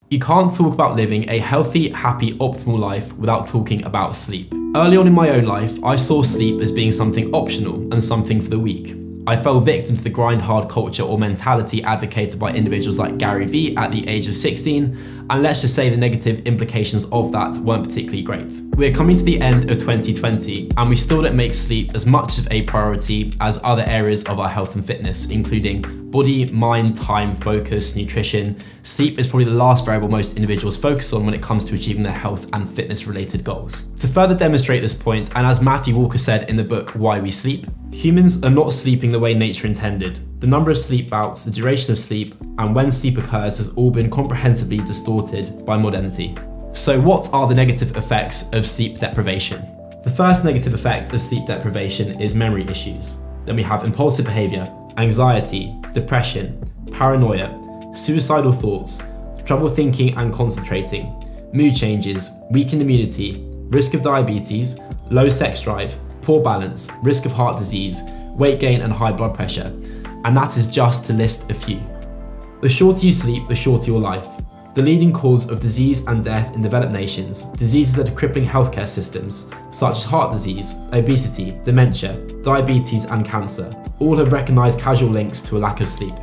You can't talk about living a healthy, happy, optimal life without talking about sleep. Early on in my own life, I saw sleep as being something optional and something for the weak. I fell victim to the grind hard culture or mentality advocated by individuals like Gary Vee at the age of 16, and let's just say the negative implications of that weren't particularly great. We're coming to the end of 2020, and we still don't make sleep as much of a priority as other areas of our health and fitness, including body, mind, time, focus, nutrition. Sleep is probably the last variable most individuals focus on when it comes to achieving their health and fitness related goals. To further demonstrate this point, and as Matthew Walker said in the book Why We Sleep, humans are not sleeping the way nature intended. The number of sleep bouts, the duration of sleep, and when sleep occurs has all been comprehensively distorted by modernity. So what are the negative effects of sleep deprivation? The first negative effect of sleep deprivation is memory issues. Then we have impulsive behavior, anxiety, depression, paranoia, suicidal thoughts, trouble thinking and concentrating, mood changes, weakened immunity, risk of diabetes, low sex drive, poor balance, risk of heart disease, weight gain and high blood pressure. And that is just to list a few. The shorter you sleep, the shorter your life. The leading cause of disease and death in developed nations, diseases that are crippling healthcare systems, such as heart disease, obesity, dementia, diabetes and cancer, all have recognised causal links to a lack of sleep.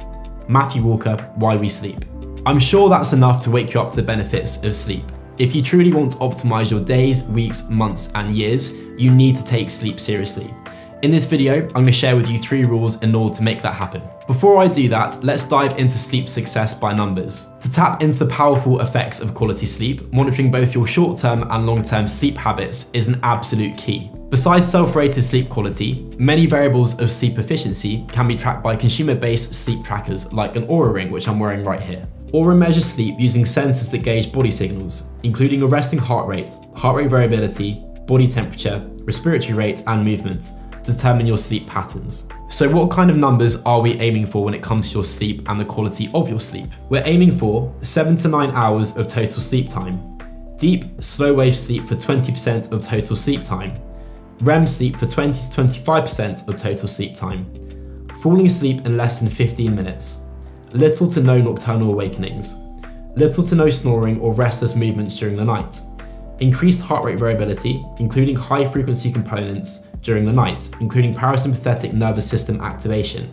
Matthew Walker, Why We Sleep. I'm sure that's enough to wake you up to the benefits of sleep. If you truly want to optimise your days, weeks, months and years, you need to take sleep seriously. In this video, I'm going to share with you 3 rules in order to make that happen. Before I do that, let's dive into sleep success by numbers. To tap into the powerful effects of quality sleep, monitoring both your short-term and long-term sleep habits is an absolute key. Besides self-rated sleep quality, many variables of sleep efficiency can be tracked by consumer-based sleep trackers like an Oura Ring, which I'm wearing right here. Oura measures sleep using sensors that gauge body signals, including your resting heart rate variability, body temperature, respiratory rate, and movement, to determine your sleep patterns. So what kind of numbers are we aiming for when it comes to your sleep and the quality of your sleep? We're aiming for 7 to 9 hours of total sleep time, deep, slow wave sleep for 20% of total sleep time, REM sleep for 20 to 25% of total sleep time, falling asleep in less than 15 minutes, little to no nocturnal awakenings, little to no snoring or restless movements during the night, increased heart rate variability, including high frequency components during the night, including parasympathetic nervous system activation.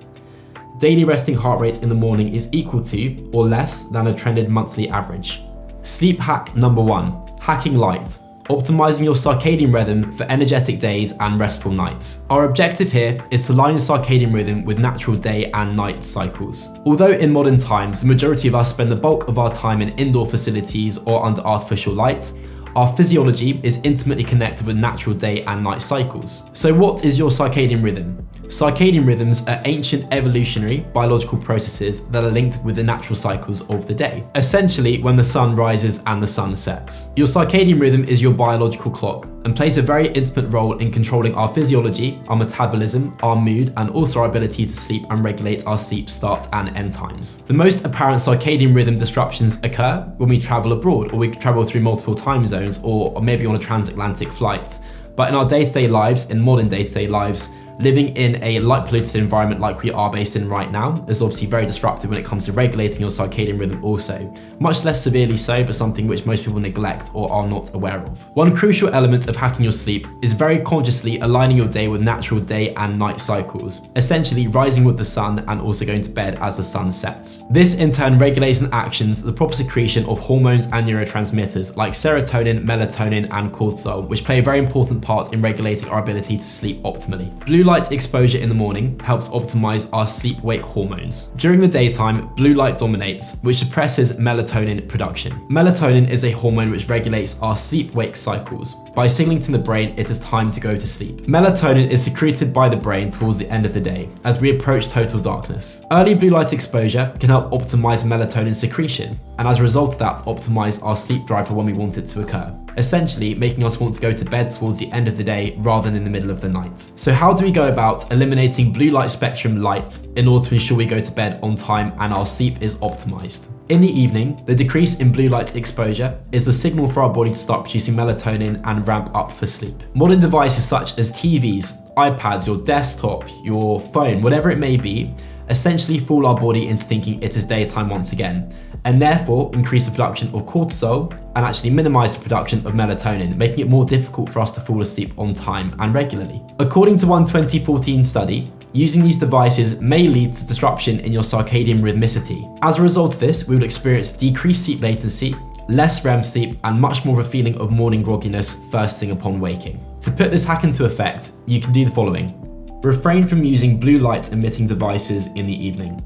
Daily resting heart rate in the morning is equal to or less than a trended monthly average. Sleep hack number 1, hacking light. Optimizing your circadian rhythm for energetic days and restful nights. Our objective here is to line your circadian rhythm with natural day and night cycles. Although in modern times, the majority of us spend the bulk of our time in indoor facilities or under artificial light, our physiology is intimately connected with natural day and night cycles. So what is your circadian rhythm? Circadian rhythms are ancient evolutionary biological processes that are linked with the natural cycles of the day, essentially when the sun rises and the sun sets. Your circadian rhythm is your biological clock and plays a very intimate role in controlling our physiology, our metabolism, our mood, and also our ability to sleep and regulate our sleep start and end times. The most apparent circadian rhythm disruptions occur when we travel abroad, or we travel through multiple time zones, or maybe on a transatlantic flight. But in our day-to-day lives, in modern day-to-day lives, living in a light-polluted environment like we are based in right now is obviously very disruptive when it comes to regulating your circadian rhythm also. Much less severely so, but something which most people neglect or are not aware of. One crucial element of hacking your sleep is very consciously aligning your day with natural day and night cycles, essentially rising with the sun and also going to bed as the sun sets. This in turn regulates and actions the proper secretion of hormones and neurotransmitters like serotonin, melatonin, and cortisol, which play a very important part in regulating our ability to sleep optimally. Blue light exposure in the morning helps optimize our sleep-wake hormones. During the daytime, blue light dominates, which suppresses melatonin production. Melatonin is a hormone which regulates our sleep-wake cycles. By signaling to the brain it is time to go to sleep. Melatonin is secreted by the brain towards the end of the day, as we approach total darkness. Early blue light exposure can help optimize melatonin secretion, and as a result of that, optimize our sleep drive for when we want it to occur, essentially making us want to go to bed towards the end of the day rather than in the middle of the night. So how do we go about eliminating blue light spectrum light in order to ensure we go to bed on time and our sleep is optimized? In the evening, the decrease in blue light exposure is the signal for our body to start producing melatonin and ramp up for sleep. Modern devices such as TVs, iPads, your desktop, your phone, whatever it may be, essentially fool our body into thinking it is daytime once again, and therefore increase the production of cortisol and actually minimize the production of melatonin, making it more difficult for us to fall asleep on time and regularly. According to one 2014 study, using these devices may lead to disruption in your circadian rhythmicity. As a result of this, we will experience decreased sleep latency, less REM sleep, and much more of a feeling of morning grogginess first thing upon waking. To put this hack into effect, you can do the following. Refrain from using blue light emitting devices in the evening.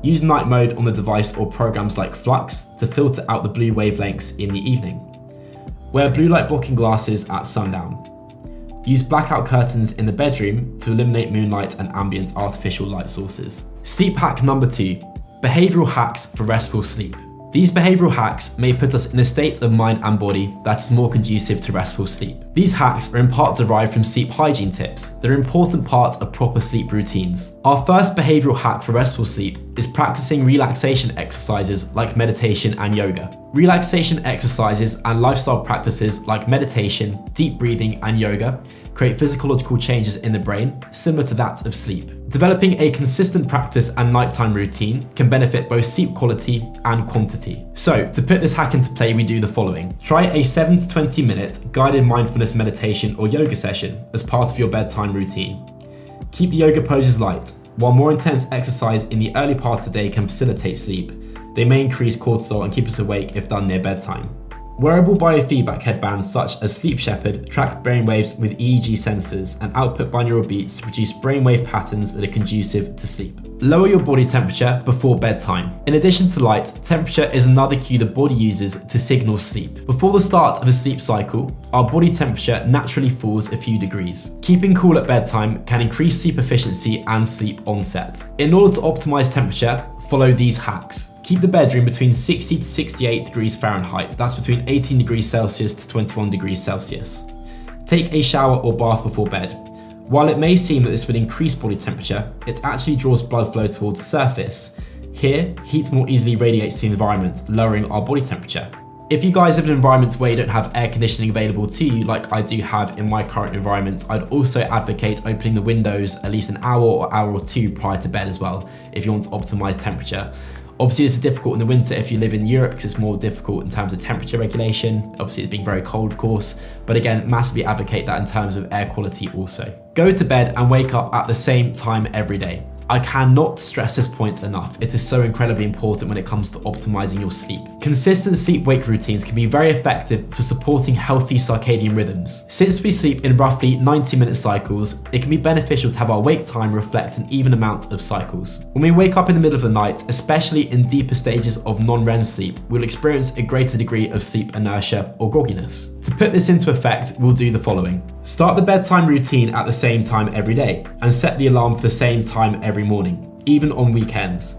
Use night mode on the device or programs like Flux to filter out the blue wavelengths in the evening. Wear blue light blocking glasses at sundown. Use blackout curtains in the bedroom to eliminate moonlight and ambient artificial light sources. Sleep hack number 2, behavioral hacks for restful sleep. These behavioral hacks may put us in a state of mind and body that is more conducive to restful sleep. These hacks are in part derived from sleep hygiene tips that are important parts of proper sleep routines. Our first behavioral hack for restful sleep is practicing relaxation exercises like meditation and yoga. Relaxation exercises and lifestyle practices like meditation, deep breathing, and yoga create physiological changes in the brain similar to that of sleep. Developing a consistent practice and nighttime routine can benefit both sleep quality and quantity. So, to put this hack into play, we do the following. Try a 7 to 20 minute guided mindfulness meditation or yoga session as part of your bedtime routine. Keep the yoga poses light. While more intense exercise in the early part of the day can facilitate sleep, they may increase cortisol and keep us awake if done near bedtime. Wearable biofeedback headbands such as Sleep Shepherd track brainwaves with EEG sensors and output binaural beats to produce brainwave patterns that are conducive to sleep. Lower your body temperature before bedtime. In addition to light, temperature is another cue the body uses to signal sleep. Before the start of a sleep cycle, our body temperature naturally falls a few degrees. Keeping cool at bedtime can increase sleep efficiency and sleep onset. In order to optimize temperature, follow these hacks. Keep the bedroom between 60 to 68 degrees Fahrenheit, that's between 18 degrees Celsius to 21 degrees Celsius. Take a shower or bath before bed. While it may seem that this would increase body temperature, it actually draws blood flow towards the surface. Here, heat more easily radiates to the environment, lowering our body temperature. If you guys live in an environment where you don't have air conditioning available to you, like I do have in my current environment, I'd also advocate opening the windows at least an hour or two prior to bed as well, if you want to optimize temperature. Obviously, this is difficult in the winter if you live in Europe because it's more difficult in terms of temperature regulation. Obviously, it's being very cold, of course. But again, massively advocate that in terms of air quality also. Go to bed and wake up at the same time every day. I cannot stress this point enough. It is so incredibly important when it comes to optimizing your sleep. Consistent sleep-wake routines can be very effective for supporting healthy circadian rhythms. Since we sleep in roughly 90-minute cycles, it can be beneficial to have our wake time reflect an even amount of cycles. When we wake up in the middle of the night, especially in deeper stages of non-REM sleep, we'll experience a greater degree of sleep inertia or grogginess. To put this into effect, we'll do the following. Start the bedtime routine at the same time every day, and set the alarm for the same time every morning, even on weekends.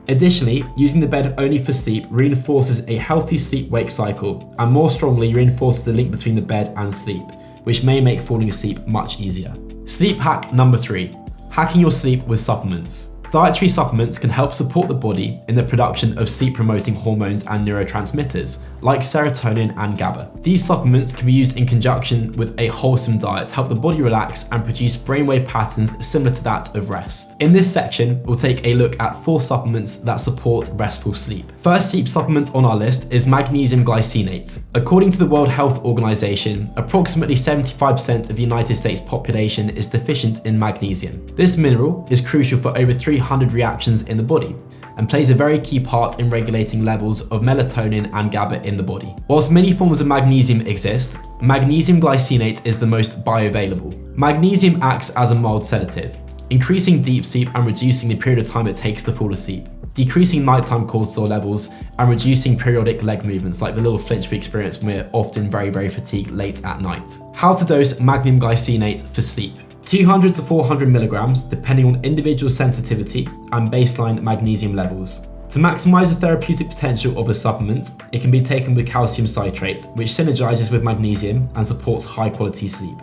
Additionally, using the bed only for sleep reinforces a healthy sleep-wake cycle, and more strongly reinforces the link between the bed and sleep, which may make falling asleep much easier. Sleep hack number 3, hacking your sleep with supplements. Dietary supplements can help support the body in the production of sleep-promoting hormones and neurotransmitters, like serotonin and GABA. These supplements can be used in conjunction with a wholesome diet to help the body relax and produce brainwave patterns similar to that of rest. In this section, we'll take a look at 4 supplements that support restful sleep. First sleep supplement on our list is magnesium glycinate. According to the World Health Organization, approximately 75% of the United States population is deficient in magnesium. This mineral is crucial for over 300 reactions in the body and plays a very key part in regulating levels of melatonin and GABA in the body. Whilst many forms of magnesium exist, magnesium glycinate is the most bioavailable. Magnesium acts as a mild sedative, increasing deep sleep and reducing the period of time it takes to fall asleep, decreasing nighttime cortisol levels and reducing periodic leg movements like the little flinch we experience when we're often very fatigued late at night. How to dose magnesium glycinate for sleep. 200 to 400 milligrams depending on individual sensitivity and baseline magnesium levels. To maximize the therapeutic potential of a supplement, it can be taken with calcium citrate, which synergizes with magnesium and supports high quality sleep.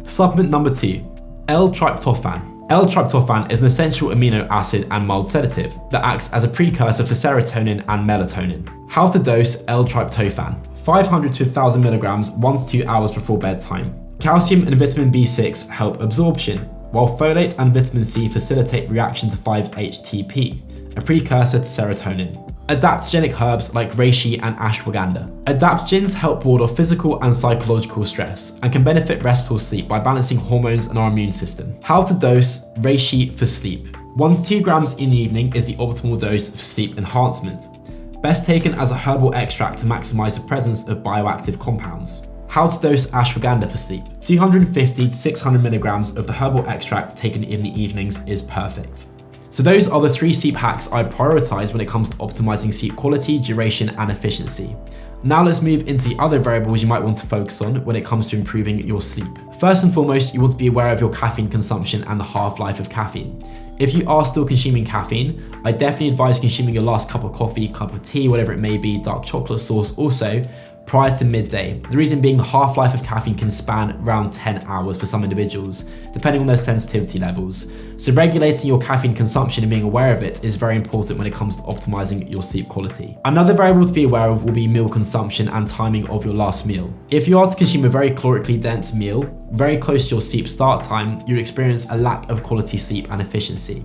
Supplement number 2, L-tryptophan. L-tryptophan is an essential amino acid and mild sedative that acts as a precursor for serotonin and melatonin. How to dose L-tryptophan. 500 to 1000 milligrams 1 to 2 hours before bedtime. Calcium and vitamin B6 help absorption, while folate and vitamin C facilitate reaction to 5-HTP, a precursor to serotonin. Adaptogenic herbs like reishi and ashwagandha. Adaptogens help ward off physical and psychological stress and can benefit restful sleep by balancing hormones and our immune system. How to dose reishi for sleep. 1 to 2 grams in the evening is the optimal dose for sleep enhancement. Best taken as a herbal extract to maximize the presence of bioactive compounds. How to dose ashwagandha for sleep. 250 to 600 milligrams of the herbal extract taken in the evenings is perfect. So those are the 3 sleep hacks I prioritize when it comes to optimizing sleep quality, duration, and efficiency. Now let's move into the other variables you might want to focus on when it comes to improving your sleep. First and foremost, you want to be aware of your caffeine consumption and the half-life of caffeine. If you are still consuming caffeine, I definitely advise consuming your last cup of coffee, cup of tea, whatever it may be, dark chocolate sauce also, prior to midday. The reason being the half-life of caffeine can span around 10 hours for some individuals, depending on their sensitivity levels. So regulating your caffeine consumption and being aware of it is very important when it comes to optimizing your sleep quality. Another variable to be aware of will be meal consumption and timing of your last meal. If you are to consume a very calorically dense meal, very close to your sleep start time, you experience a lack of quality sleep and efficiency,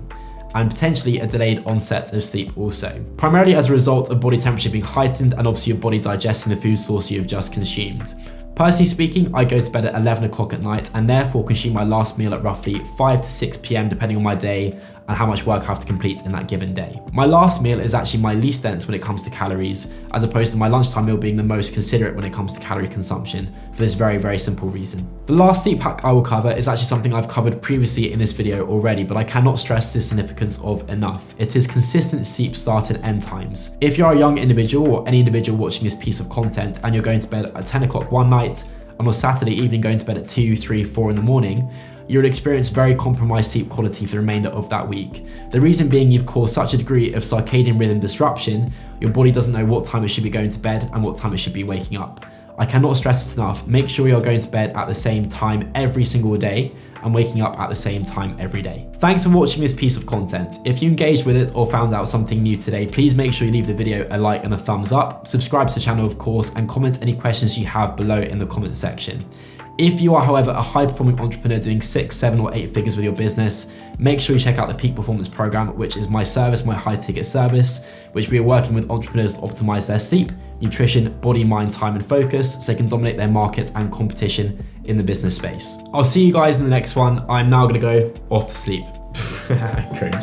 and potentially a delayed onset of sleep also, primarily as a result of body temperature being heightened and obviously your body digesting the food source you have just consumed. Personally speaking, I go to bed at 11 o'clock at night and therefore consume my last meal at roughly 5 to 6 p.m. depending on my day and how much work I have to complete in that given day. My last meal is actually my least dense when it comes to calories, as opposed to my lunchtime meal being the most considerate when it comes to calorie consumption, for this very, very simple reason. The last sleep hack I will cover is actually something I've covered previously in this video already, but I cannot stress the significance of enough. It is consistent sleep start and end times. If you're a young individual or any individual watching this piece of content and you're going to bed at 10 o'clock one night, and on Saturday evening going to bed at 2, 3, 4 in the morning, you will experience very compromised sleep quality for the remainder of that week. The reason being you've caused such a degree of circadian rhythm disruption, your body doesn't know what time it should be going to bed and what time it should be waking up. I cannot stress it enough, make sure you're going to bed at the same time every single day and waking up at the same time every day. Thanks for watching this piece of content. If you engaged with it or found out something new today, please make sure you leave the video a like and a thumbs up, subscribe to the channel of course, and comment any questions you have below in the comment section. If you are, however, a high-performing entrepreneur doing 6, 7, or 8 figures with your business, make sure you check out the Peak Performance Program, which is my service, my high-ticket service, which we are working with entrepreneurs to optimize their sleep, nutrition, body, mind, time, and focus so they can dominate their market and competition in the business space. I'll see you guys in the next one. I'm now going to go off to sleep. Cringe.